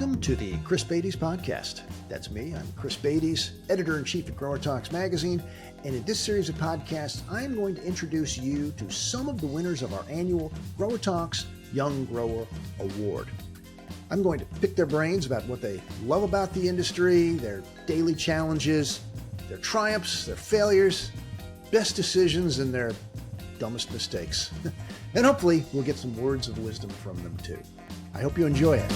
Welcome to the Chris Beytes Podcast. That's me. I'm Chris Beytes, editor-in-chief at Growertalks magazine. And in this series of podcasts, I'm going to introduce you to some of the winners of our annual Growertalks Young Grower Award. I'm going to pick their brains about what they love about the industry, their daily challenges, their triumphs, their failures, best decisions, and their dumbest mistakes. And hopefully we'll get some words of wisdom from them too. I hope you enjoy it.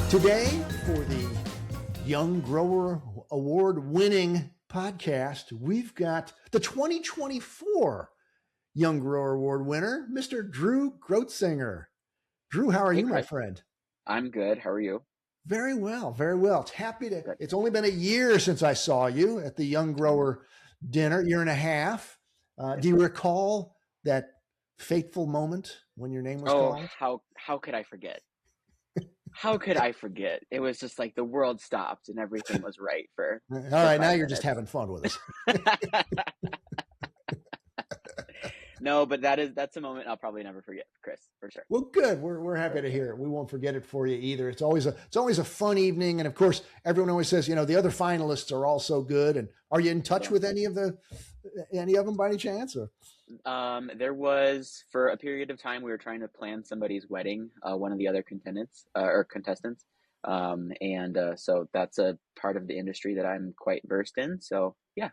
Today, for the Young Grower Award winning podcast, we've got the 2024 Young Grower Award winner, Mr. Drew Groezinger. Drew, how are you, my friend? I'm good. How are you? Very well, very well. It's only been a year since I saw you at the Young Grower dinner, year and a half. Do you recall that fateful moment when your name was called? How could I forget? How could I forget? It was just like the world stopped and everything was right for. All right, now you're just having fun with us. No, but that's a moment I'll probably never forget, Chris, for sure. Well, good. We're happy to hear it. We won't forget it for you either. It's always a fun evening, and of course, everyone always says, the other finalists are all so good. And are you in touch with any of them by any chance? Or there was, for a period of time, we were trying to plan somebody's wedding, one of the other contestants, so that's a part of the industry that I'm quite versed in. So yeah.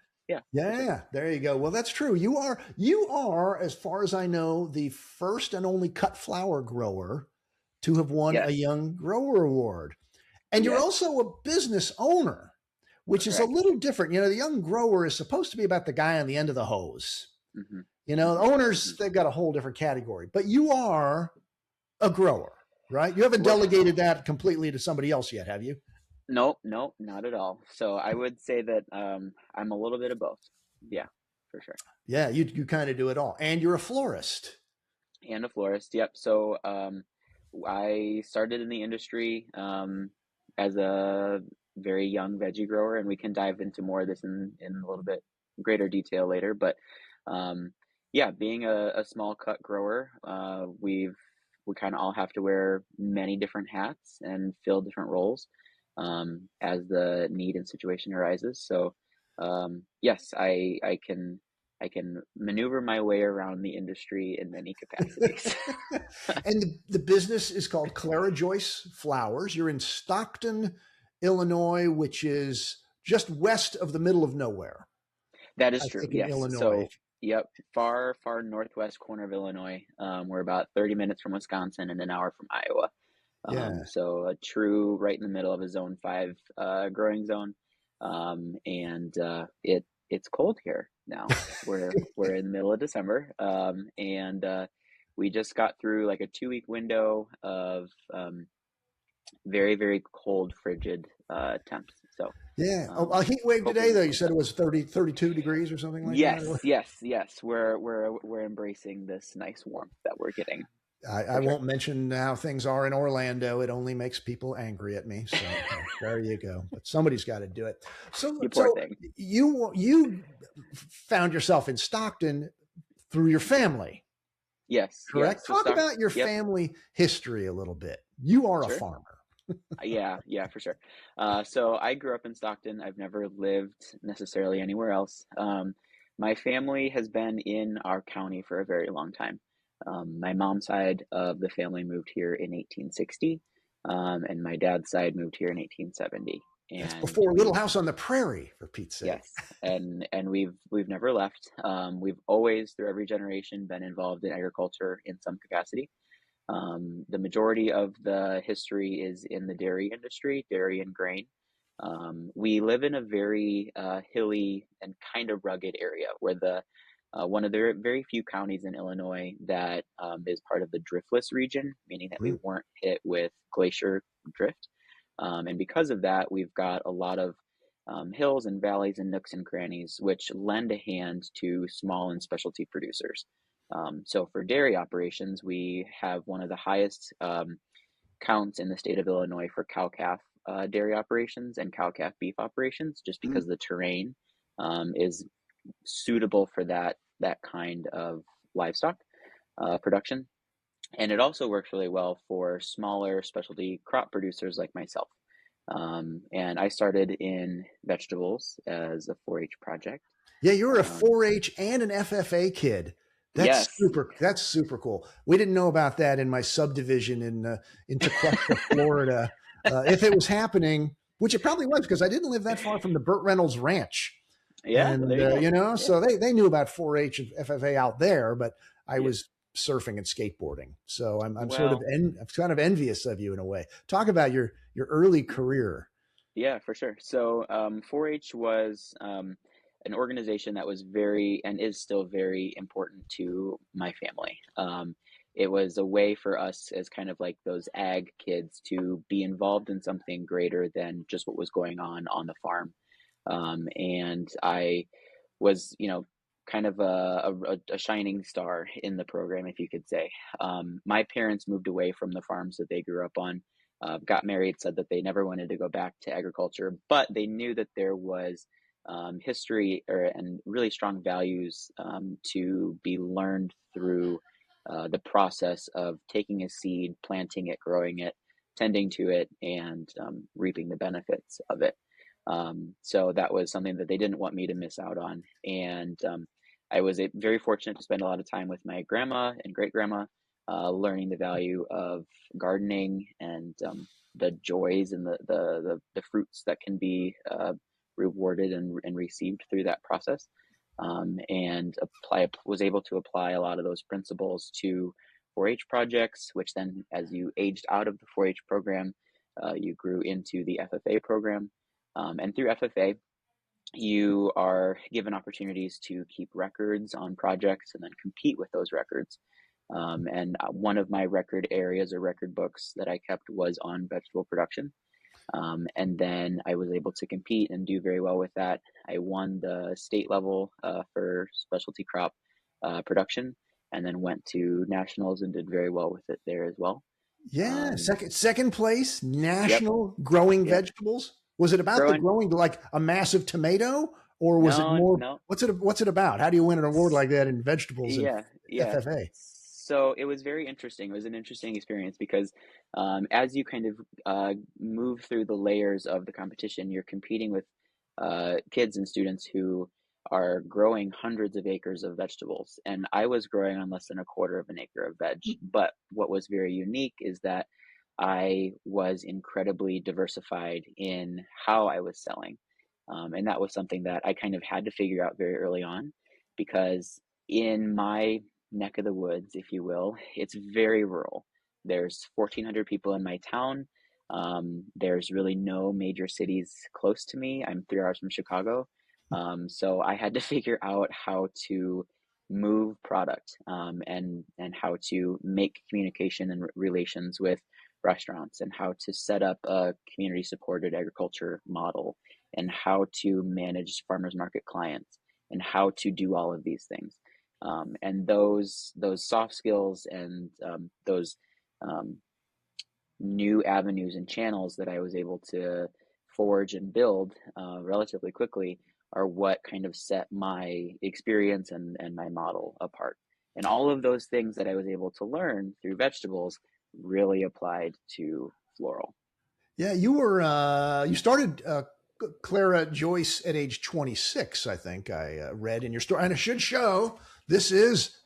Yeah, there you go. Well, that's true. You are, as far as I know, the first and only cut flower grower to have won a Young Grower Award. And you're also a business owner, which is a little different. The young grower is supposed to be about the guy on the end of the hose. Mm-hmm. The owners, they've got a whole different category, but you are a grower, right? You haven't delegated that completely to somebody else yet, have you? Nope, not at all. So I would say that I'm a little bit of both. Yeah, for sure. Yeah, you kind of do it all. And you're a florist. And a florist, yep. So I started in the industry as a very young veggie grower, and we can dive into more of this in a little bit greater detail later. But being a small cut grower, we kind of all have to wear many different hats and fill different roles as the need and situation arises. So yes, I can maneuver my way around the industry in many capacities. And the business is called Clara Joyce Flowers. You're in Stockton, Illinois, which is just west of the middle of nowhere. That is true. Yes. Illinois. So, yep, far northwest corner of Illinois. We're about 30 minutes from Wisconsin and an hour from Iowa. So a true right in the middle of a zone 5 growing zone. It's cold here now. We're in the middle of December. We just got through like a 2-week window of very, very cold, frigid temps. So a heat wave today though. You said it was 32 degrees or something like that. Yes. We're embracing this nice warmth that we're getting. I won't mention how things are in Orlando. It only makes people angry at me. So there you go. But somebody's got to do it. So you found yourself in Stockton through your family. Yes. Correct. Yes. So Talk about your family history a little bit. You are a farmer. Yeah, for sure. So I grew up in Stockton. I've never lived necessarily anywhere else. My family has been in our county for a very long time. My mom's side of the family moved here in 1860, and my dad's side moved here in 1870. And that's before Little House on the Prairie, for Pete's sake. Yes, and we've never left. We've always, through every generation, been involved in agriculture in some capacity. The majority of the history is in the dairy industry, dairy and grain. We live in a very hilly and kind of rugged area where one of the very few counties in Illinois that is part of the driftless region, meaning that we weren't hit with glacier drift. And because of that, we've got a lot of hills and valleys and nooks and crannies, which lend a hand to small and specialty producers. So for dairy operations, we have one of the highest counts in the state of Illinois for cow-calf dairy operations and cow-calf beef operations, just because the terrain is suitable for that kind of livestock production. And it also works really well for smaller specialty crop producers like myself. And I started in vegetables as a 4-H project. Yeah, you were a Um, 4-H and an FFA kid. That's yes. super. That's super cool. We didn't know about that in my subdivision in Tequesta, Florida. If it was happening, which it probably was, because I didn't live that far from the Burt Reynolds Ranch, Yeah, well, and there you go. Yeah. so they knew about 4-H and FFA out there, but I Yeah. was surfing and skateboarding, so I'm Well, I'm kind of envious of you in a way. Talk about your early career. yeah, for sure. So, 4-H was an organization that was very and is still very important to my family. It was a way for us as kind of like those ag kids to be involved in something greater than just what was going on the farm. And I was, kind of a shining star in the program, if you could say. My parents moved away from the farms that they grew up on, got married, said that they never wanted to go back to agriculture, but they knew that there was history and really strong values to be learned through the process of taking a seed, planting it, growing it, tending to it, and reaping the benefits of it. So that was something that they didn't want me to miss out on. And I was very fortunate to spend a lot of time with my grandma and great grandma, learning the value of gardening and the joys and the fruits that can be rewarded and received through that process. And was able to apply a lot of those principles to 4-H projects, which then, as you aged out of the 4-H program, you grew into the FFA program. And through FFA, you are given opportunities to keep records on projects and then compete with those records. And one of my record areas or record books that I kept was on vegetable production. And then I was able to compete and do very well with that. I won the state level for specialty crop production, and then went to nationals and did very well with it there as well. Yeah, Um, second place, yep, national growing yep. vegetables. Was it about the Growing? growing like a massive tomato, or was it No, more? no. What's it about? How do you win an award like that in vegetables and Yeah, yeah. FFA? So it was very interesting. It was an interesting experience because as you kind of move through the layers of the competition, you're competing with kids and students who are growing hundreds of acres of vegetables. And I was growing on less than a quarter of an acre of veg. But what was very unique is that I was incredibly diversified in how I was selling. And that was something that I kind of had to figure out very early on because in my neck of the woods, if you will, it's very rural. There's 1,400 people in my town. There's really no major cities close to me. I'm 3 hours from Chicago. So I had to figure out how to move product and how to make communication and relations with restaurants and how to set up a community supported agriculture model and how to manage farmers market clients and how to do all of these things. And those soft skills and those um, new avenues and channels that I was able to forge and build relatively quickly are what kind of set my experience and my model apart. And all of those things that I was able to learn through vegetables really applied to floral. Yeah, you started Clara Joyce at age 26. I think I read in your story, and it should show this is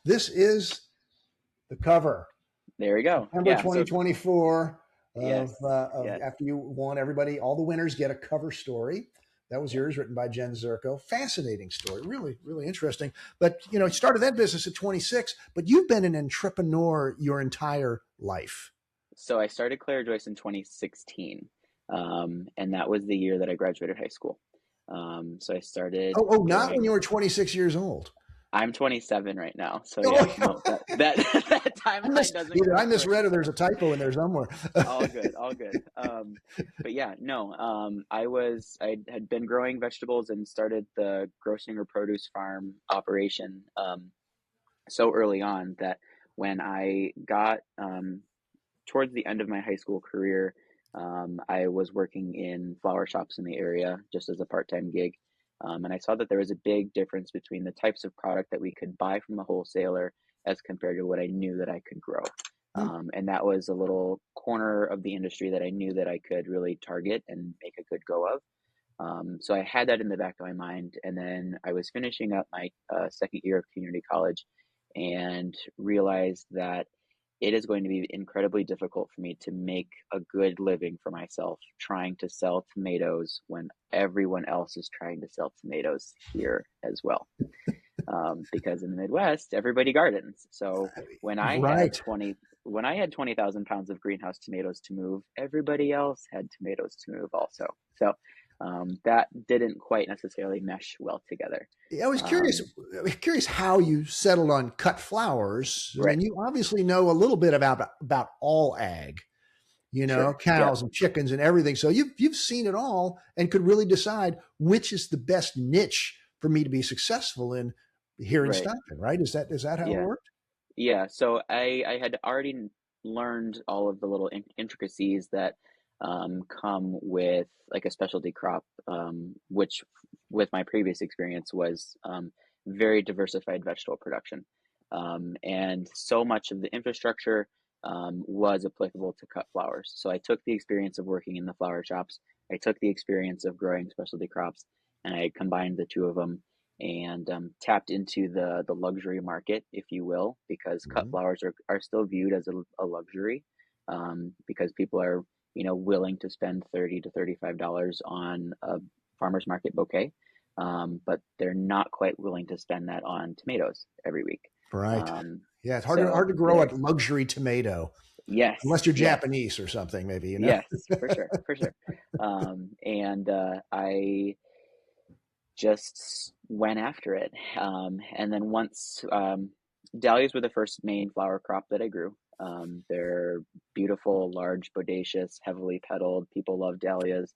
the cover. There we go. September Yeah. So 2024 yes, of yes. after you won, everybody, all the winners get a cover story. That was Yep. yours, written by Jen Zerko. Fascinating story, really, really interesting. But you started that business at 26, but you've been an entrepreneur your entire life. So I started Clara Joyce in 2016, and that was the year that I graduated high school. So I started Not when doing. you were 26 years old. I'm 27 right now, so yeah, Oh, no, that timeline doesn't either I quite work. misread or there's a typo in there somewhere. All good, all good. But yeah, no, I had been growing vegetables and started the Groezinger produce farm operation so early on that when I got towards the end of my high school career, I was working in flower shops in the area just as a part-time gig. And I saw that there was a big difference between the types of product that we could buy from the wholesaler as compared to what I knew that I could grow. Hmm. And that was a little corner of the industry that I knew that I could really target and make a good go of. So I had that in the back of my mind. And then I was finishing up my second year of community college and realized that it is going to be incredibly difficult for me to make a good living for myself trying to sell tomatoes when everyone else is trying to sell tomatoes here as well. Because in the Midwest, everybody gardens. So when I had Right. 20,000 pounds of greenhouse tomatoes to move, everybody else had tomatoes to move also. So that didn't quite necessarily mesh well together. Yeah, I was curious how you settled on cut flowers. I Right. mean, you obviously know a little bit about all ag, Sure. Yeah. cows and chickens and everything. So you've seen it all and could really decide which is the best niche for me to be successful in here in Right. Stockton, right? Is that how it Yeah. worked? Yeah, so I had already learned all of the little intricacies that come with like a specialty crop, which with my previous experience was very diversified vegetable production. And so much of the infrastructure was applicable to cut flowers. So I took the experience of working in the flower shops, I took the experience of growing specialty crops, and I combined the two of them and tapped into the luxury market, if you will, because cut Mhm. flowers are still viewed as a luxury, because people are willing to spend $30 to $35 on a farmer's market bouquet, but they're not quite willing to spend that on tomatoes every week. Right. Um, Yeah, it's hard so to grow a there, luxury tomato yes, unless you're yes, Japanese or something, maybe. yes, for sure, for sure. And I just went after it. And then once dahlias were the first main flower crop that I grew. They're beautiful, large, bodacious, heavily petaled. People love dahlias.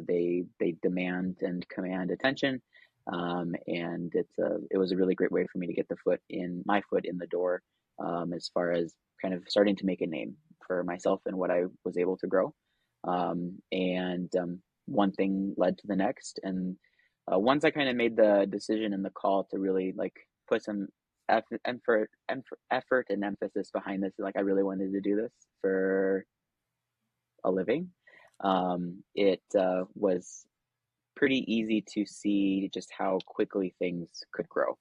They demand and command attention, and it was a really great way for me to get my foot in the door, as far as kind of starting to make a name for myself and what I was able to grow. And one thing led to the next, and once I kind of made the decision and the call to really like put some effort and emphasis behind this, like I really wanted to do this for a living, it was pretty easy to see just how quickly things could grow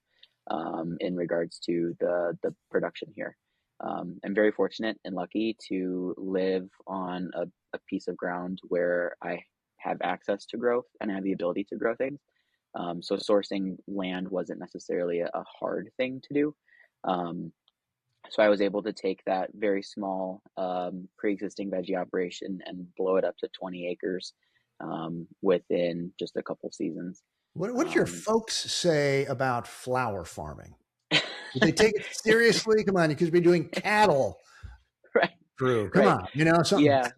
in regards to the production here. I'm very fortunate and lucky to live on a piece of ground where I have access to growth and I have the ability to grow things. So sourcing land wasn't necessarily a hard thing to do. Um, so I was able to take that very small pre-existing veggie operation and blow it up to 20 acres within just a couple seasons. What did your Um, folks say about flower farming? Did they take it seriously? Come on, you could be doing cattle, right, Drew. Come right. on, something. Yeah,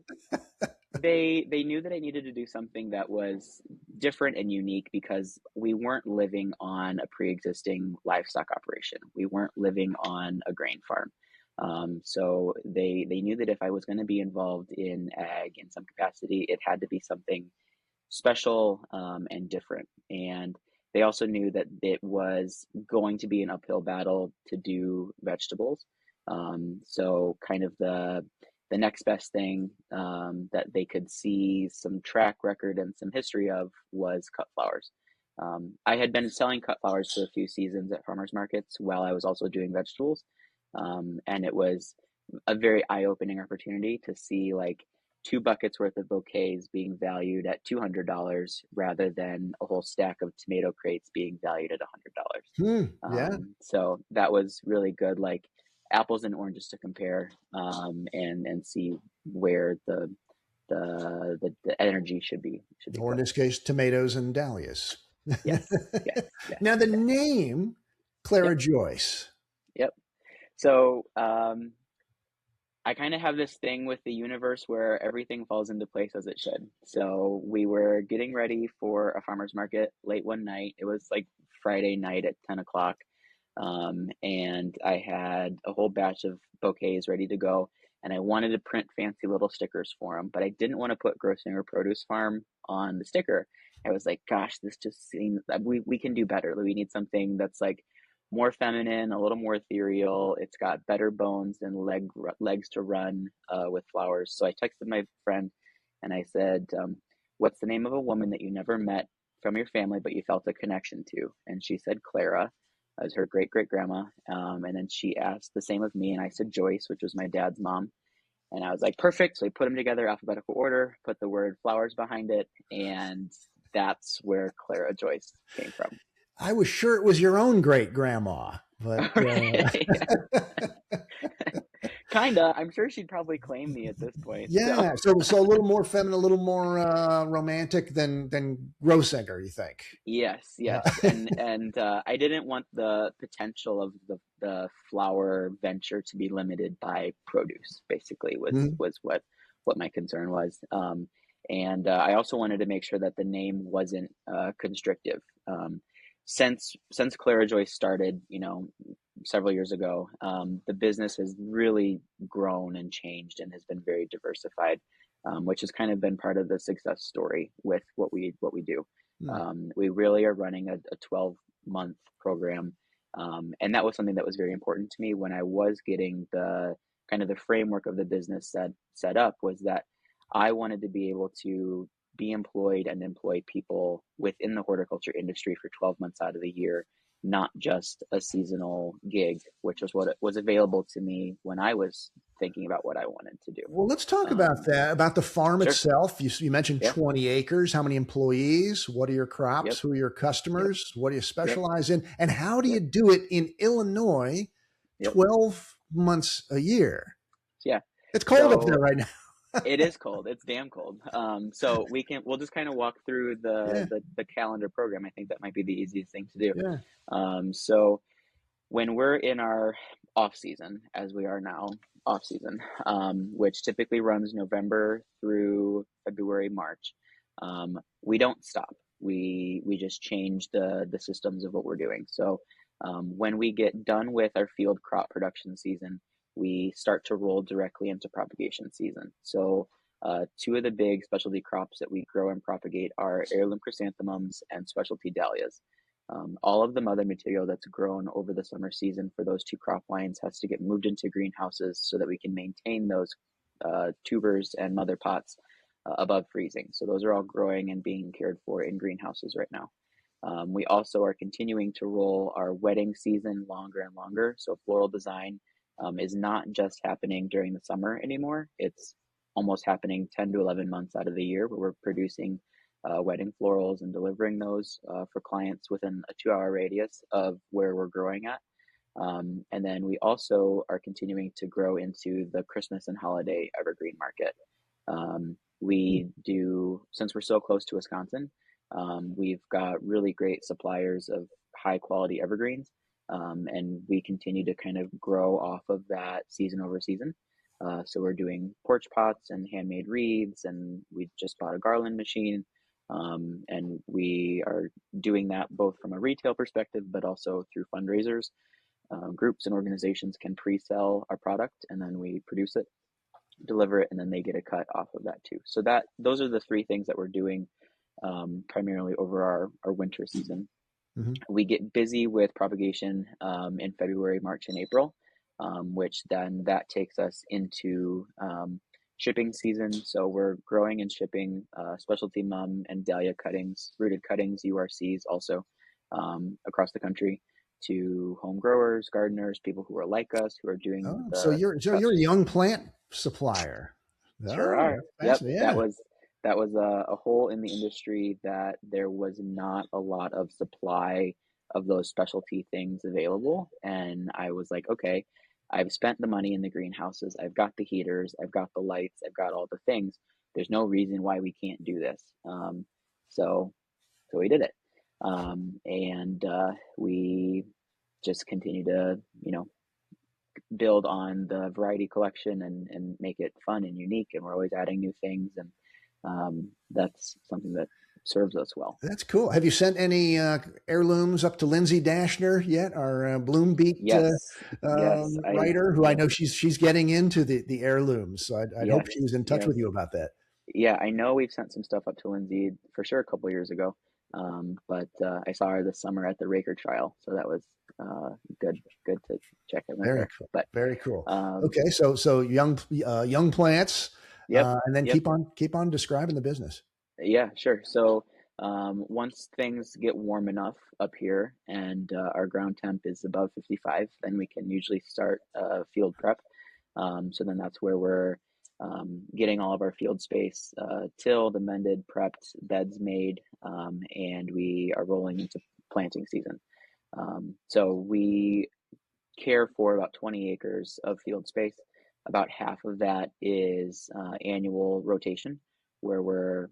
they knew that I needed to do something that was different and unique because we weren't living on a pre-existing livestock operation. We weren't living on a grain farm. So they knew that if I was going to be involved in ag in some capacity, it had to be something special and different. And they also knew that it was going to be an uphill battle to do vegetables. So kind of the next best thing that they could see some track record and some history of was cut flowers. I had been selling cut flowers for a few seasons at farmers markets while I was also doing vegetables. And it was a very eye-opening opportunity to see like two buckets worth of bouquets being valued at $200 rather than a whole stack of tomato crates being valued at $100. Yeah. So that was really good, like apples and oranges to compare, and see where the energy should be Or in put. this case, tomatoes and dahlias. Yes, yes, yes, Now, the yes. name Yep, Clara Joyce. yep. So I kind of have this thing with the universe where everything falls into place as it should. So we were getting ready for a farmer's market late one night. It was like Friday night at 10 o'clock. And I had a whole batch of bouquets ready to go. And I wanted to print fancy little stickers for them, but I didn't want to put Groezinger Produce Farm on the sticker. I was like, gosh, this just seems, we can do better. We need something that's like more feminine, a little more ethereal. It's got better bones and legs to run with flowers. So I texted my friend and I said, what's the name of a woman that you never met from your family, but you felt a connection to? And she said Clara. That was her great great grandma. And then she asked the same of me, and I said Joyce, which was my dad's mom. And I was like, perfect. So we put them together, alphabetical order, put the word flowers behind it, and that's where Clara Joyce came from. I was sure it was your own great grandma, but Okay. Kinda. I'm sure she'd probably claim me at this point. yeah. So a little more feminine, a little more romantic than Groezinger, you think? Yes, and I didn't want the potential of the flower venture to be limited by produce. Basically, was what my concern was. And I also wanted to make sure that the name wasn't constrictive. Since Clara Joyce started, several years ago, the business has really grown and changed and has been very diversified, which has kind of been part of the success story with what we do. We really are running a 12-month program, and that was something that was very important to me when I was getting the kind of the framework of the business set up, was that I wanted to be able to be employed and employ people within the horticulture industry for 12 months out of the year, not just a seasonal gig, which was what was available to me when I was thinking about what I wanted to do. Well, let's talk about that, about the farm Sure. itself. You mentioned Yep. 20 acres. How many employees? What are your crops? Yep. Who are your customers? Yep. What do you specialize Yep. in? And how do you do it in Illinois Yep. 12 months a year? Yeah. It's cold up there right now. It is cold. It's damn cold. So we'll just kind of walk through the calendar program. I think that might be the easiest thing to do. Yeah. So when we're in our off season, as we are now, off season, which typically runs November through February, March, we don't stop. We just change the systems of what we're doing. So when we get done with our field crop production season, we start to roll directly into propagation season. So two of the big specialty crops that we grow and propagate are heirloom chrysanthemums and specialty dahlias. All of the mother material that's grown over the summer season for those two crop lines has to get moved into greenhouses so that we can maintain those tubers and mother pots above freezing. So those are all growing and being cared for in greenhouses right now. We also are continuing to roll our wedding season longer and longer. So floral design is not just happening during the summer anymore. It's almost happening 10 to 11 months out of the year, where we're producing wedding florals and delivering those for clients within a 2-hour radius of where we're growing at. And then we also are continuing to grow into the Christmas and holiday evergreen market. Since we're so close to Wisconsin, we've got really great suppliers of high quality evergreens. And we continue to kind of grow off of that season over season. So we're doing porch pots and handmade wreaths, and we just bought a garland machine. And we are doing that both from a retail perspective, but also through fundraisers. Groups and organizations can pre-sell our product, and then we produce it, deliver it, and then they get a cut off of that too. So those are the three things that we're doing primarily over our winter season. Mm-hmm. We get busy with propagation in February, March, and April, which then that takes us into shipping season. So we're growing and shipping specialty mum and dahlia cuttings, rooted cuttings, URCs also across the country to home growers, gardeners, people who are like us, who are doing. So you're a young plant supplier. Sure are. Yep. Yeah. That was a hole in the industry, that there was not a lot of supply of those specialty things available. And I was like, okay, I've spent the money in the greenhouses. I've got the heaters. I've got the lights. I've got all the things. There's no reason why we can't do this. So we did it. And we just continue to, build on the variety collection and make it fun and unique. And we're always adding new things. And that's something that serves us well. That's cool. Have you sent any heirlooms up to Lindsay Dashner yet, our Bloom Beat writer, who I know she's getting into the heirlooms. So I'd hope she was in touch with you about that. Yeah, I know we've sent some stuff up to Lindsay for sure a couple of years ago. But I saw her this summer at the Raker trial. So that was good to check in with Very her. cool. But Very cool. um, Okay. So young plants, yep, and then yep. keep on describing the business. Yeah, sure. So once things get warm enough up here and our ground temp is above 55, then we can usually start field prep. So then that's where we're getting all of our field space tilled, amended, prepped, beds made, and we are rolling into planting season. So we care for about 20 acres of field space. About half of that is annual rotation, where we're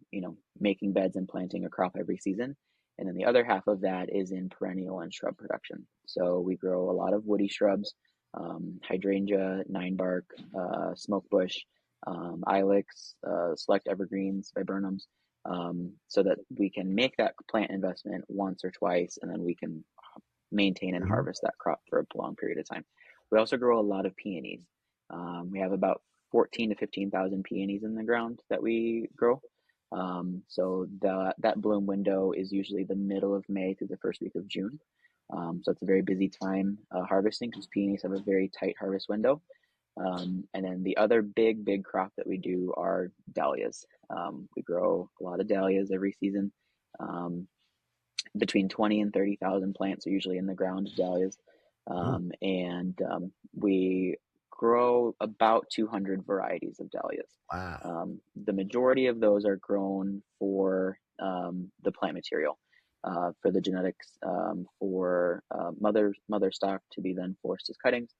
making beds and planting a crop every season, and then the other half of that is in perennial and shrub production. So we grow a lot of woody shrubs, hydrangea, nine bark, smoke bush, ilex, select evergreens, viburnums, so that we can make that plant investment once or twice, and then we can maintain and Mhm. harvest that crop for a long period of time. We also grow a lot of peonies. We have about 14 to 15,000 peonies in the ground that we grow. So that bloom window is usually the middle of May through the first week of June. So it's a very busy time harvesting because peonies have a very tight harvest window. And then the other big crop that we do are dahlias. We grow a lot of dahlias every season. Between 20 and 30,000 plants are usually in the ground, dahlias. Ooh, And we grow about 200 varieties of dahlias. wow. The majority of those are grown for the plant material, for the genetics, for mother stock to be then forced as cuttings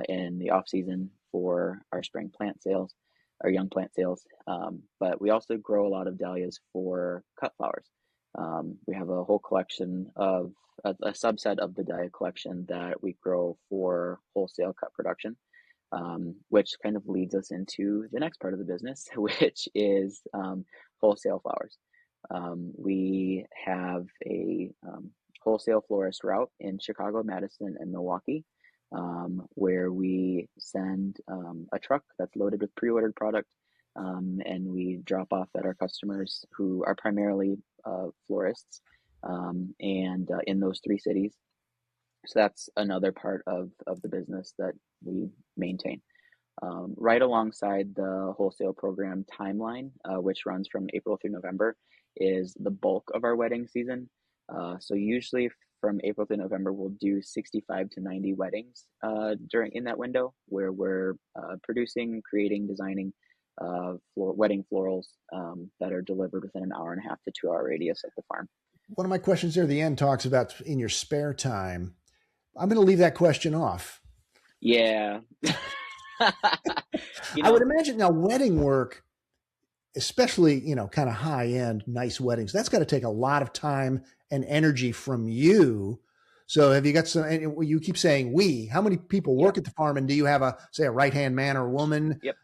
in the off season for our spring plant sales, our young plant sales. But we also grow a lot of dahlias for cut flowers. We have a whole collection of a subset of the dahlia collection that we grow for wholesale cut production, which kind of leads us into the next part of the business, which is wholesale flowers. We have a wholesale florist route in Chicago, Madison, and Milwaukee, where we send a truck that's loaded with pre-ordered product, and we drop off at our customers who are primarily florists, and in those three cities. So that's another part of the business that we maintain. Right alongside the wholesale program timeline, which runs from April through November, is the bulk of our wedding season. So usually from April to November, we'll do 65 to 90 weddings during in that window, where we're producing, creating, designing wedding florals that are delivered within an hour and a half to 2 hour radius at the farm. One of my questions there at the end talks about in your spare time. I'm going to leave that question off. Yeah. I would imagine now wedding work, especially, kind of high end, nice weddings, that's got to take a lot of time and energy from you. So have you got some, and you keep saying how many people work Yep. at the farm, and do you have a right-hand man or woman? Yep.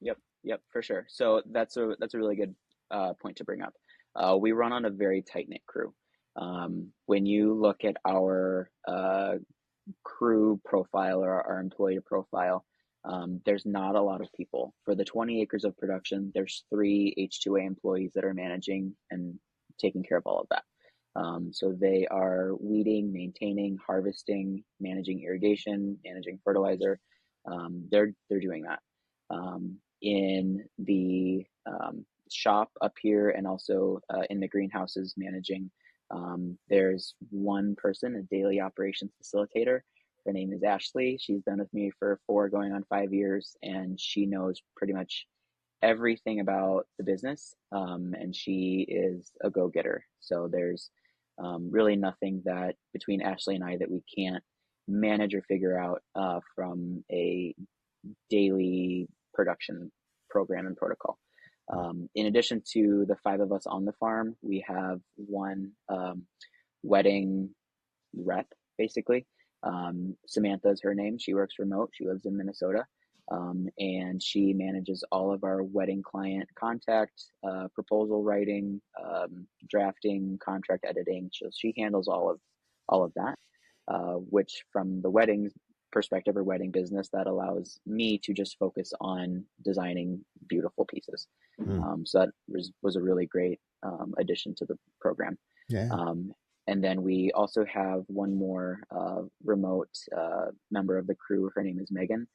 Yep. Yep, for sure. So that's a really good point to bring up. We run on a very tight-knit crew. When you look at our crew profile or our employee profile, there's not a lot of people. For the 20 acres of production, there's 3 H2A employees that are managing and taking care of all of that. So they are weeding, maintaining, harvesting, managing irrigation, managing fertilizer. They're doing that. In the shop up here, and also in the greenhouses managing, there's one person, a daily operations facilitator. Her name is Ashley. She's been with me for 4 going on 5 years, and she knows pretty much everything about the business, and she is a go-getter. So there's really nothing that between Ashley and I that we can't manage or figure out from a daily production program and protocol. In addition to the 5 of us on the farm, we have one wedding rep, basically. Samantha is her name. She works remote. She lives in Minnesota. And she manages all of our wedding client contact, proposal writing, drafting, contract editing. So she handles all of that, which from the weddings perspective or wedding business, that allows me to just focus on designing beautiful pieces. So that was a really great addition to the program. Yeah. And then we also have one more remote member of the crew. Her name is Megan.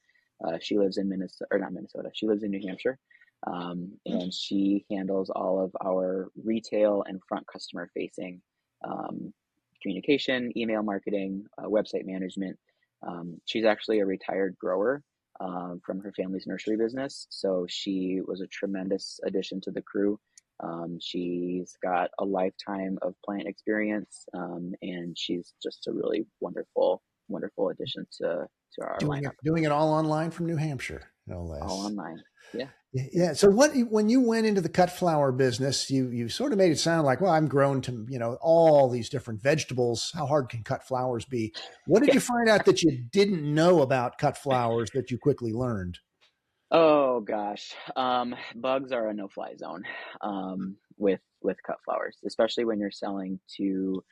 She lives in Minnesota, or not Minnesota. She lives in New Hampshire, and she handles all of our retail and front customer facing communication, email marketing, website management. She's actually a retired grower from her family's nursery business, so she was a tremendous addition to the crew. She's got a lifetime of plant experience, and she's just a really wonderful addition to our lineup. Doing it all online from New Hampshire, no less. All online. Yeah. Yeah. So when you went into the cut flower business, you sort of made it sound like, well, I'm grown to, all these different vegetables. How hard can cut flowers be? What did you find out that you didn't know about cut flowers that you quickly learned? Oh gosh. Bugs are a no-fly zone with cut flowers, especially when you're selling to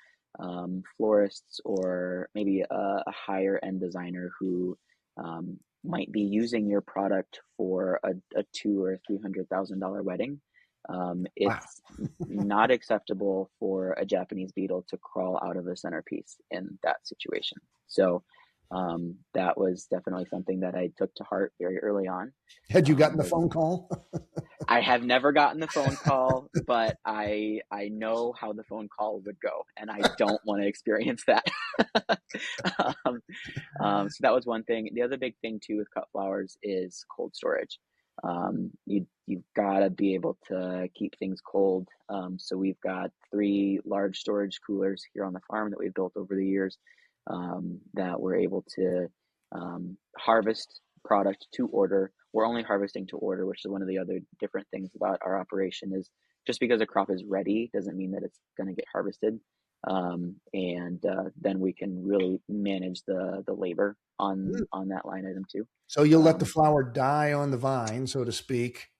florists or maybe a higher end designer who might be using your product for a $200,000 or $300,000 wedding. It's not acceptable for a Japanese beetle to crawl out of a centerpiece in that situation. So that was definitely something that I took to heart very early on. Had you gotten the phone call? I have never gotten the phone call, but I know how the phone call would go, and I don't want to experience that. So that was one thing. The other big thing too with cut flowers is cold storage. You've got to be able to keep things cold. So we've got 3 large storage coolers here on the farm that we've built over the years that we're able to harvest product to order. We're only harvesting to order, which is one of the other different things about our operation. Is just because a crop is ready doesn't mean that it's going to get harvested. And then we can really manage the labor on that line item too. So you'll let the flower die on the vine, so to speak.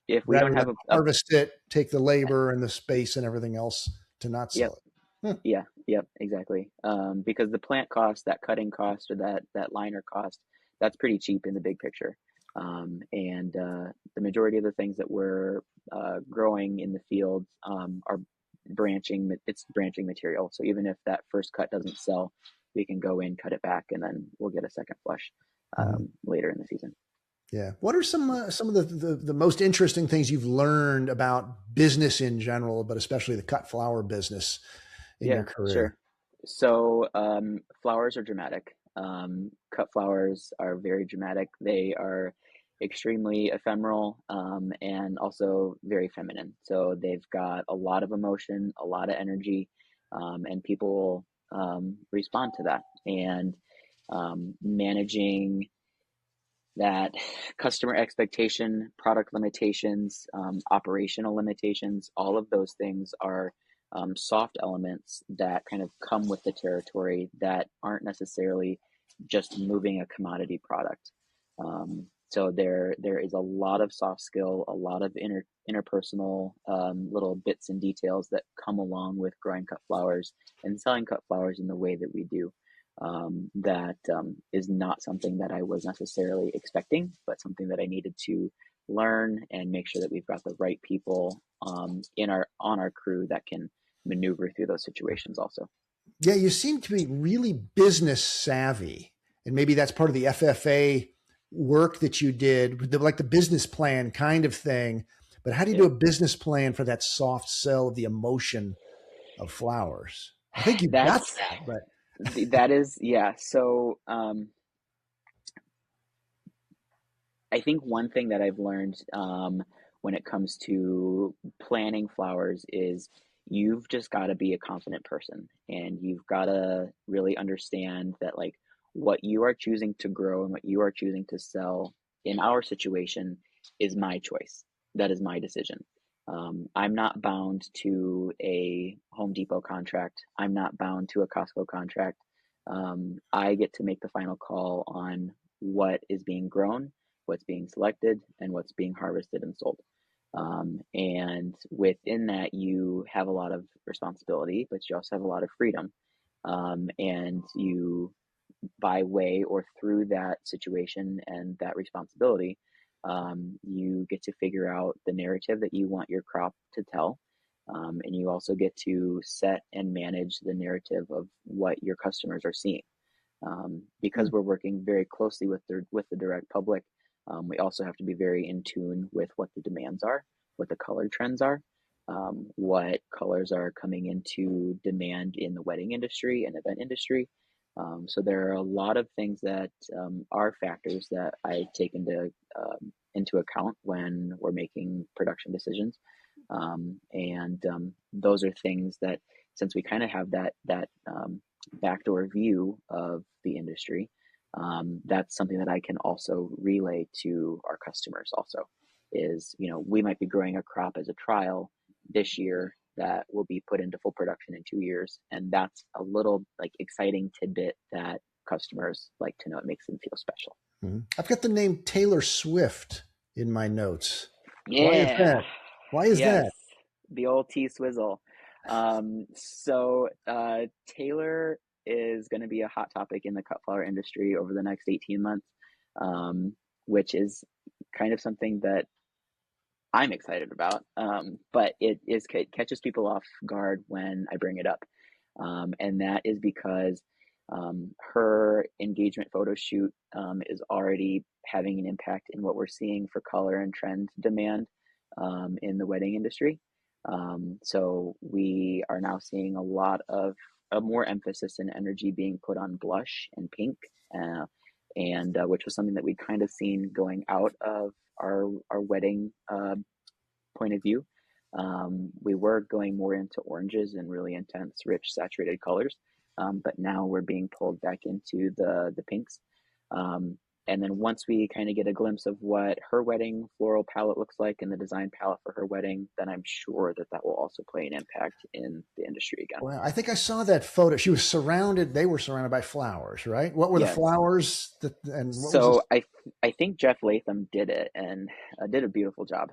If we don't have harvest it, take the labor and the space and everything else to not sell it. Yeah, yep, exactly. Because the plant cost, that cutting cost, or that liner cost, that's pretty cheap in the big picture. And the majority of the things that we're growing in the field are branching material. So even if that first cut doesn't sell, we can go in, cut it back, and then we'll get a second flush later in the season. Yeah. What are some of the most interesting things you've learned about business in general, but especially the cut flower business in your career? Sure. So flowers are dramatic. Cut flowers are very dramatic. They are extremely ephemeral and also very feminine. So they've got a lot of emotion, a lot of energy, and people respond to that. And managing that customer expectation, product limitations, operational limitations, all of those things are soft elements that kind of come with the territory that aren't necessarily just moving a commodity product. So there is a lot of soft skill, a lot of interpersonal little bits and details that come along with growing cut flowers and selling cut flowers in the way that we do. That is not something that I was necessarily expecting, but something that I needed to learn and make sure that we've got the right people on our crew that can maneuver through those situations also. Yeah, you seem to be really business savvy, and maybe that's part of the FFA work that you did, like the business plan kind of thing. But how do you do a business plan for that soft sell of the emotion of flowers? I think you got that, but that is, yeah. So I think one thing that I've learned when it comes to planning flowers is you've just got to be a confident person, and you've got to really understand that like what you are choosing to grow and what you are choosing to sell in our situation is my choice. That is my decision. I'm not bound to a Home Depot contract. I'm not bound to a Costco contract. I get to make the final call on what is being grown, what's being selected, and what's being harvested and sold. And within that, you have a lot of responsibility, but you also have a lot of freedom. And you, by way or through that situation and that responsibility, you get to figure out the narrative that you want your crop to tell. And you also get to set and manage the narrative of what your customers are seeing. Because we're working very closely with the direct public, we also have to be very in tune with what the demands are, what the color trends are, what colors are coming into demand in the wedding industry and event industry. So there are a lot of things that are factors that I take into account when we're making production decisions. And those are things that, since we kind of have that backdoor view of the industry, that's something that I can also relay to our customers also is, we might be growing a crop as a trial this year that will be put into full production in 2 years. And that's a little exciting tidbit that customers like to know. It makes them feel special. Mm-hmm. I've got the name Taylor Swift in my notes. Yeah. Why is that? Why is yes. that? The old T-Swizzle. So Taylor is going to be a hot topic in the cut flower industry over the next 18 months, which is kind of something that I'm excited about. But it catches people off guard when I bring it up. And that is because her engagement photo shoot is already having an impact in what we're seeing for color and trend demand in the wedding industry. So we are now seeing a lot of more emphasis and energy being put on blush and pink, and which was something that we kind of seen going out of our wedding point of view. We were going more into oranges and really intense, rich, saturated colors, but now we're being pulled back into the pinks. And then once we kind of get a glimpse of what her wedding floral palette looks like and the design palette for her wedding, then I'm sure that will also play an impact in the industry again. Well, I think I saw that photo. They were surrounded by flowers, right? What were the flowers? I think Jeff Latham did it and did a beautiful job.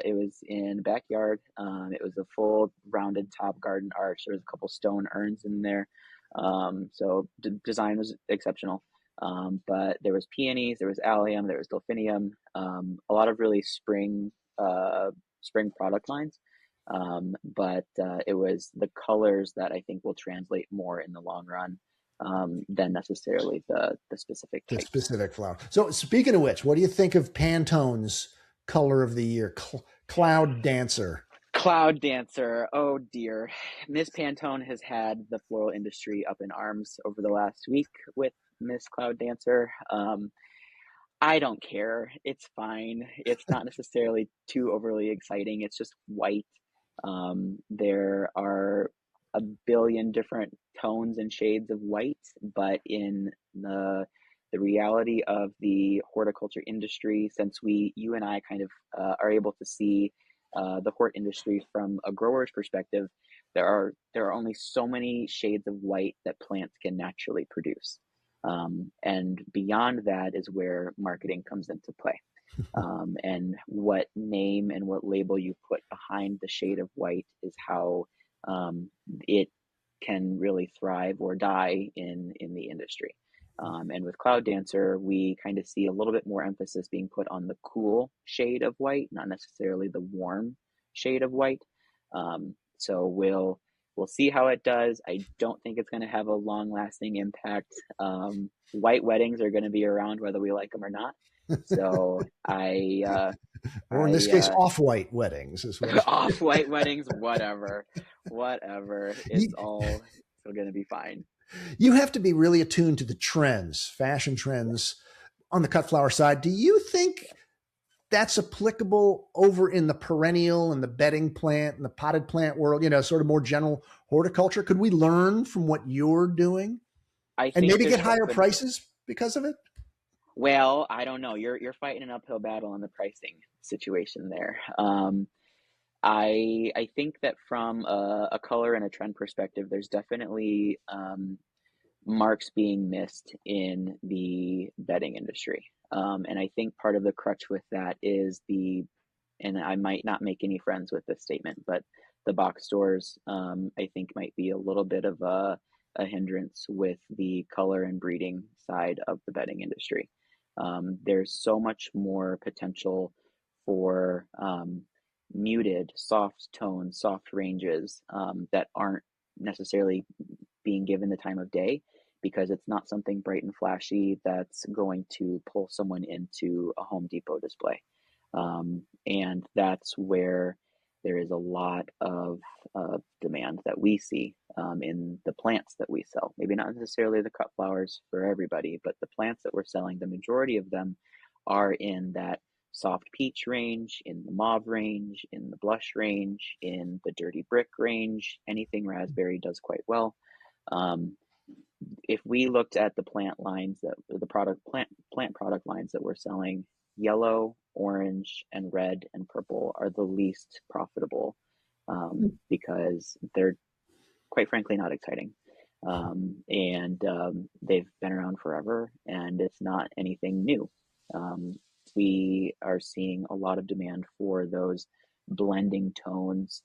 It was in the backyard. It was a full rounded top garden arch. There was a couple stone urns in there. So design was exceptional. But there was peonies, there was allium, there was delphinium, a lot of really spring product lines. But it was the colors that I think will translate more in the long run than necessarily the specific types. The specific flower. So speaking of which, what do you think of Pantone's color of the year, Cloud Dancer? Cloud Dancer. Oh dear. Miss Pantone has had the floral industry up in arms over the last week with Miss Cloud Dancer. I don't care. It's fine. It's not necessarily too overly exciting. It's just white. There are a billion different tones and shades of white, but in the reality of the horticulture industry, since you and I kind of are able to see the hort industry from a grower's perspective, there are only so many shades of white that plants can naturally produce. And beyond that is where marketing comes into play. And what name and what label you put behind the shade of white is how it can really thrive or die in the industry. And with Cloud Dancer, we kind of see a little bit more emphasis being put on the cool shade of white, not necessarily the warm shade of white. So we'll see how it does. I don't think it's going to have a long-lasting impact. White weddings are going to be around whether we like them or not. So or in this case, off-white weddings as well. Off-white weddings, whatever. It's all still going to be fine. You have to be really attuned to the trends, fashion trends on the cut flower side. Do you think that's applicable over in the perennial and the bedding plant and the potted plant world, sort of more general horticulture? Could we learn from what you're doing and maybe get higher prices because of it? Well, I don't know. You're fighting an uphill battle on the pricing situation there. I think that from a color and a trend perspective, there's definitely marks being missed in the bedding industry. And I think part of the crutch with that is and I might not make any friends with this statement, but the box stores, I think might be a little bit of a hindrance with the color and breeding side of the bedding industry. There's so much more potential for muted, soft tones, soft ranges that aren't necessarily being given the time of day, because it's not something bright and flashy that's going to pull someone into a Home Depot display. And that's where there is a lot of demand that we see in the plants that we sell. Maybe not necessarily the cut flowers for everybody, but the plants that we're selling, the majority of them are in that soft peach range, in the mauve range, in the blush range, in the dirty brick range. Anything raspberry does quite well. If we looked at the plant lines that the plant product lines that we're selling, yellow, orange, and red and purple are the least profitable because they're quite frankly not exciting. And they've been around forever, and it's not anything new. We are seeing a lot of demand for those blending tones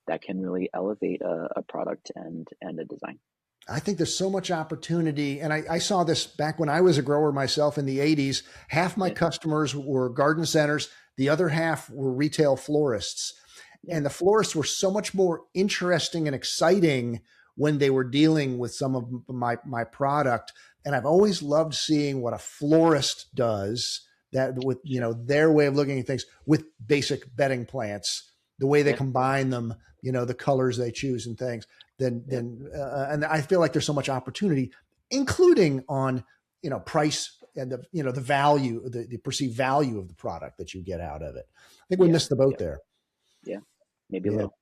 that can really elevate a product and a design. I think there's so much opportunity. And I saw this back when I was a grower myself in the 80s. Half my customers were garden centers. The other half were retail florists. And the florists were so much more interesting and exciting when they were dealing with some of my product. And I've always loved seeing what a florist does, that with, their way of looking at things with basic bedding plants, the way they combine them, the colors they choose and things. And I feel like there's so much opportunity, including on, price and the value, the perceived value of the product that you get out of it. I think we missed the boat there. Yeah, maybe a little.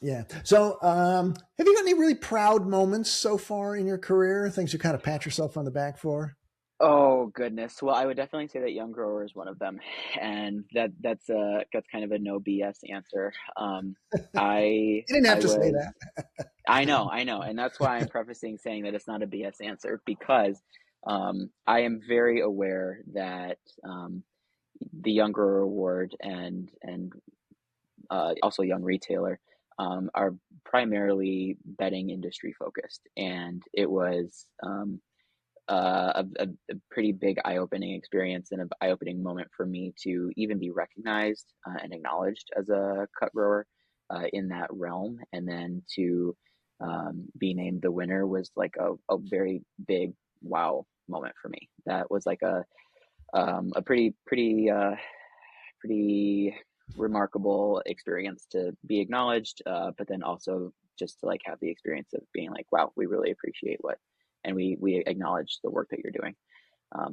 Yeah. So have you got any really proud moments so far in your career? Things you kind of pat yourself on the back for? Oh goodness. Well, I would definitely say that young grower is one of them, and that's kind of a no BS answer. You didn't have to say that. I know, and that's why I'm prefacing saying that it's not a BS answer, because I am very aware that the Young Grower Award and also Young Retailer are primarily bedding industry focused, and it was a pretty big eye-opening experience and an eye-opening moment for me to even be recognized and acknowledged as a cut grower in that realm, and then to be named the winner was like a very big wow moment for me. That was like a pretty remarkable experience to be acknowledged, but then also just to like have the experience of being like, wow, we really appreciate and we acknowledge the work that you're doing.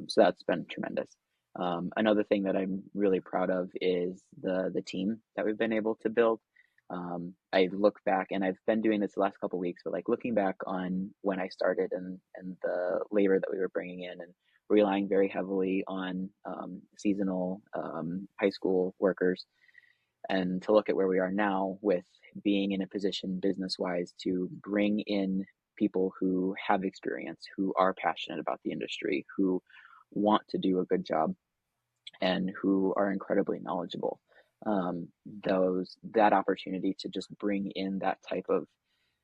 So that's been tremendous. Another thing that I'm really proud of is the team that we've been able to build. I look back, and I've been doing this the last couple of weeks, but like looking back on when I started and the labor that we were bringing in, and relying very heavily on seasonal high school workers, and to look at where we are now with being in a position business-wise to bring in people who have experience, who are passionate about the industry, who want to do a good job, and who are incredibly knowledgeable. That opportunity to just bring in that type of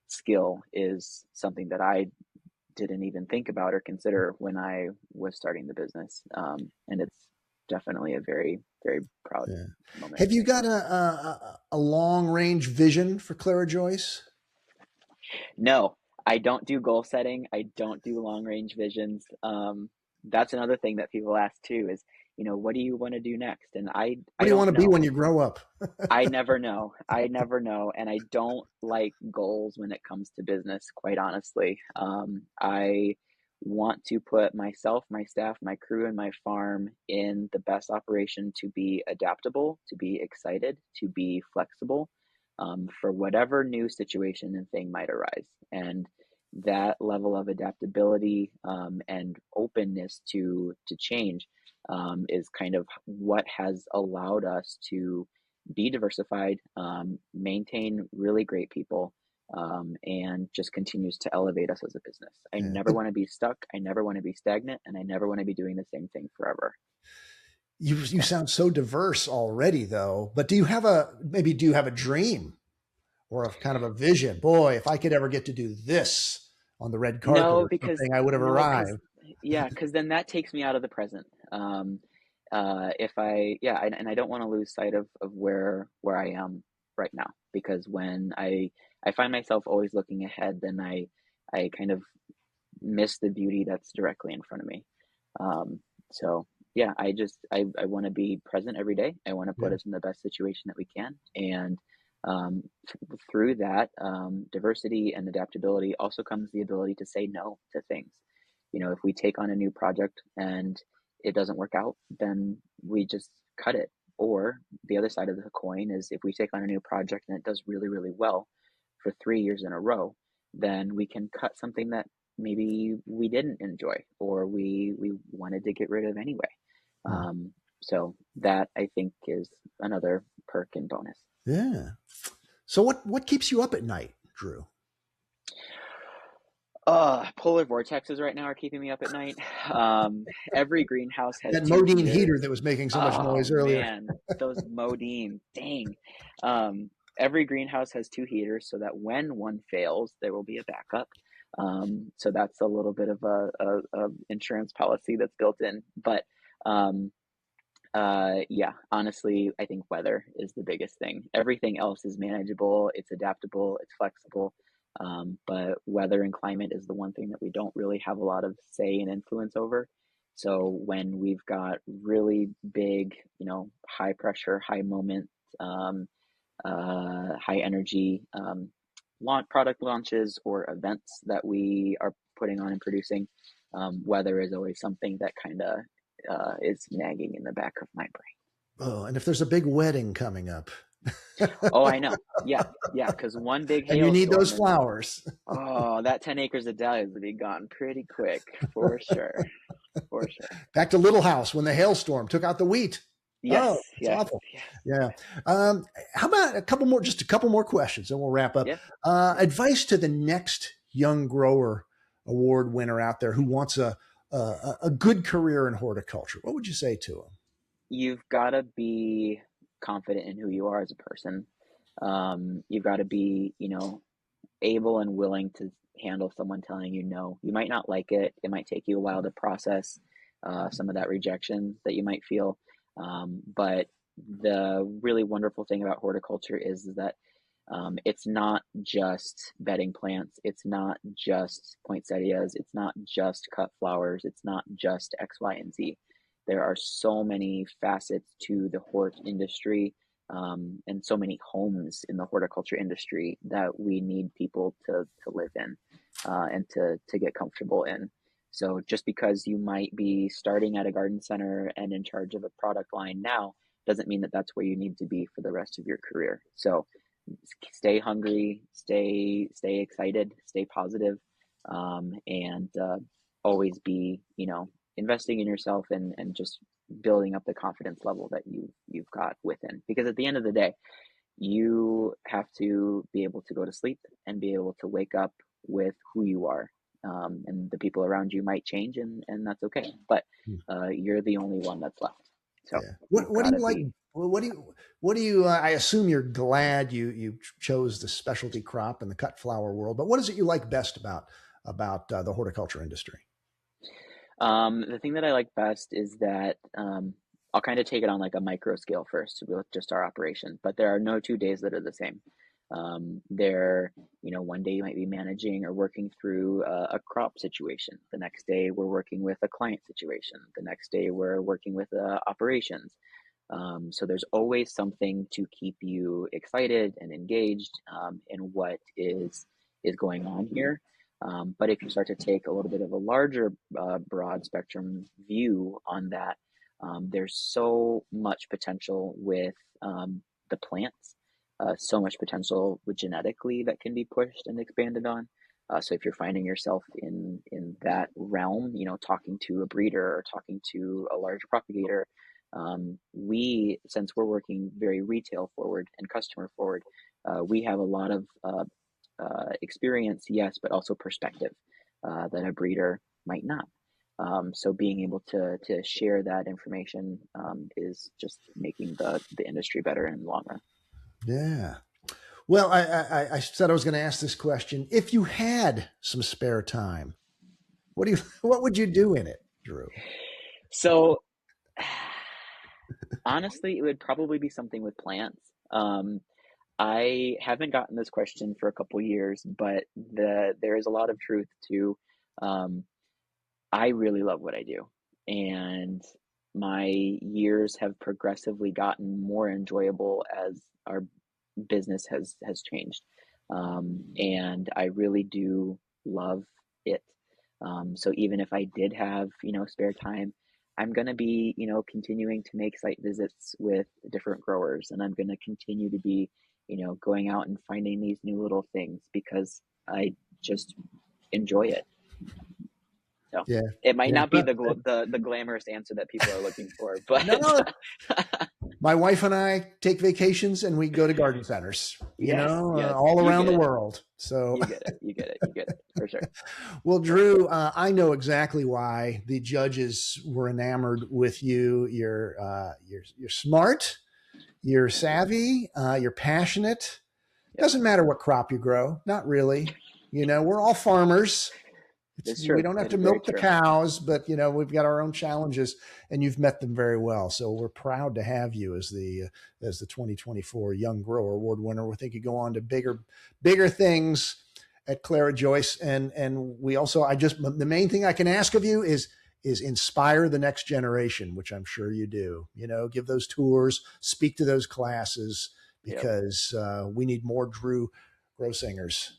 skill is something that I didn't even think about or consider when I was starting the business. And it's definitely a very, very proud moment. Have you got a long range vision for Clara Joyce? No, I don't do goal setting. I don't do long range visions. That's another thing that people ask too is, what do you want to do next? And what do you want to be when you grow up? I never know. And I don't like goals when it comes to business, quite honestly. I want to put myself, my staff, my crew, and my farm in the best operation to be adaptable, to be excited, to be flexible for whatever new situation and thing might arise. And that level of adaptability and openness to change is kind of what has allowed us to be diversified, maintain really great people, and just continues to elevate us as a business. I never want to be stuck. I never want to be stagnant, and I never want to be doing the same thing forever. You sound so diverse already, though. But do you have a dream or a kind of a vision? Boy, if I could ever get to do this on the red carpet, I would have arrived. Because then that takes me out of the present. and I don't want to lose sight of where I am right now, because when I find myself always looking ahead, then I kind of miss the beauty that's directly in front of me. So yeah, I want to be present every day. I want to put us in the best situation that we can, and through that, diversity and adaptability also comes the ability to say no to things. If we take on a new project and it doesn't work out, then we just cut it. Or the other side of the coin is, if we take on a new project and it does really, really well for 3 years in a row, then we can cut something that maybe we didn't enjoy, or we wanted to get rid of anyway. So that, I think, is another perk and bonus. Yeah. So what keeps you up at night, Drew? Polar vortexes right now are keeping me up at night. Every greenhouse has that two Modine heaters. heater that was making so much noise earlier. Man, those Modine, dang. Every greenhouse has 2 heaters, so that when one fails, there will be a backup. So that's a little bit of a insurance policy that's built in. But yeah, honestly, I think weather is the biggest thing. Everything else is manageable, it's adaptable, it's flexible. But weather and climate is the one thing that we don't really have a lot of say and influence over. So when we've got really big, high pressure, high moment, high energy product launches or events that we are putting on and producing, weather is always something that kind of is nagging in the back of my brain. Oh, and if there's a big wedding coming up. Oh, I know. Yeah. Because one big hailstorm. And you need those flowers. That 10 acres of dahlias would be gone pretty quick, for sure. For sure. Back to Little House when the hailstorm took out the wheat. Yes. Oh, it's awful. Yes. Yeah. How about a couple more questions, and we'll wrap up. Yeah. Advice to the next young grower award winner out there who wants a good career in horticulture. What would you say to them? You've got to be confident in who you are as a person. You've got to be, able and willing to handle someone telling you no. You might not like it. It might take you a while to process some of that rejection that you might feel. But the really wonderful thing about horticulture is that it's not just bedding plants. It's not just poinsettias. It's not just cut flowers. It's not just X, Y, and Z. There are so many facets to the hort industry, and so many homes in the horticulture industry that we need people to live in and to get comfortable in. So just because you might be starting at a garden center and in charge of a product line now doesn't mean that that's where you need to be for the rest of your career. So stay hungry, stay excited, stay positive, and always be, investing in yourself and just building up the confidence level that you've got within. Because at the end of the day, you have to be able to go to sleep and be able to wake up with who you are. And the people around you might change, and that's okay. But you're the only one that's left. So yeah. What do you like? What do you? I assume you're glad you chose the specialty crop in the cut flower world. But what is it you like best about the horticulture industry? The thing that I like best is that I'll kind of take it on like a micro scale first with just our operation. But there are no 2 days that are the same. One day you might be managing or working through a crop situation. The next day we're working with a client situation. The next day we're working with operations. So there's always something to keep you excited and engaged in what is going on here. But if you start to take a little bit of a larger broad spectrum view on that, there's so much potential with the plants. So much potential with genetically that can be pushed and expanded on. So if you're finding yourself in that realm, talking to a breeder or talking to a large propagator, since we're working very retail forward and customer forward, we have a lot of experience, yes, but also perspective that a breeder might not. So being able to share that information is just making the industry better in the long run. Yeah. Well, I said I was going to ask this question. If you had some spare time, what would you do in it, Drew? So Honestly, it would probably be something with plants. I haven't gotten this question for a couple years, but there is a lot of truth to, um, I really love what I do, and my years have progressively gotten more enjoyable as our business has changed. And I really do love it. So even if I did have, spare time, I'm going to be, continuing to make site visits with different growers, and I'm going to continue to be, going out and finding these new little things because I just enjoy it. So Yeah. it might Yeah. not be the glamorous answer that people are looking for, but No, my wife and I take vacations and we go to garden centers, yes, yes, all you around get the it. world. So, You get it. You get it. You get it for sure. well, Drew, I know exactly why the judges were enamored with you. You're smart, you're savvy, you're passionate. Yep. Doesn't matter what crop you grow. Not really. We're all farmers. It's We true. don't have It to is very milk the true. cows, but we've got our own challenges, and you've met them very well. So we're proud to have you as the 2024 Young Grower Award winner. We think you go on to bigger things at Clara Joyce, and we also the main thing I can ask of you is inspire the next generation, which I'm sure you do. Give those tours, speak to those classes, because we need more Drew Grozingers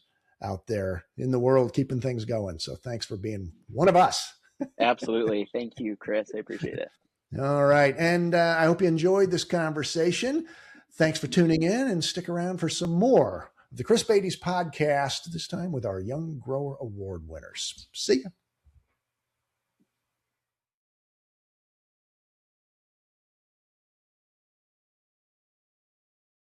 out there in the world keeping things going. So thanks for being one of us. Absolutely. Thank you, Chris. I appreciate it. All right. And I hope you enjoyed this conversation. Thanks for tuning in, and stick around for some more of the Chris Beytes Podcast, this time with our Young Grower Award winners. See ya.